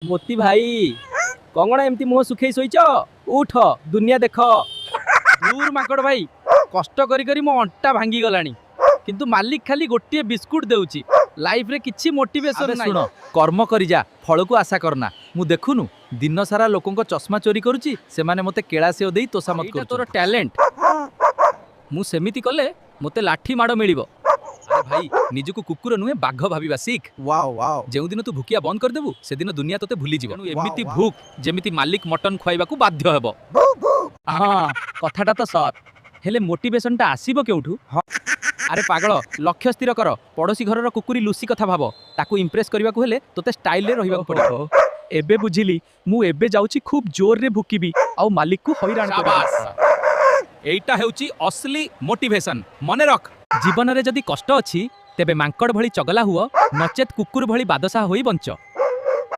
मोती भाई कंगना एमती मुह सुखई शोच उठ दुनिया देख दूर माकड़ भाई कष्ट करी करी मो अंटा भांगी गलानी किंतु मालिक खाली गोटे बिस्कुट देउची लाइफ रे किछि मोटिवेशन नाही। सुनो कर्म करी जा फल को आशा करना। मु देखुनु दिन सारा लोकंको चश्मा चोरी करूची से माने मते केळा सेव देई तोसामत कर। तोर टैलेंट मु सेमिति कले मते लाठी माड़ मिलिबो। अरे भाई निजको कुकुर नुहे बाघ भाबिबा सीख। वाओ वाओ जेउ दिन तू भूकिया बंद कर देबु से दिन दुनिया तोते भूली जीव। एमिति भूक जेमिति मालिक मटन खुआइबा को बाध्य हेबो। हां कथाटा तो सर हेले मोटिवेशन टा आसीबो केउठू। अरे पागल लक्ष्य स्थिर कर पड़ोसी घरर कुकुरी लुसी कथा भाबो ताकू इंप्रेस करबा को हेले तोते स्टाइल रे रहिबा पड़ो। एबे बुझिली मु एबे जाउची खूब जोर रे भुकिबी आउ मालिक को हैरान करबी। एइटा हेउची असली मोटिवेशन मने रख। जीवन रे जदी कष्ट अछि तेबे मांकड़ भली चगला हुओ नचेत कुकुर भली बादशाह होई बंच।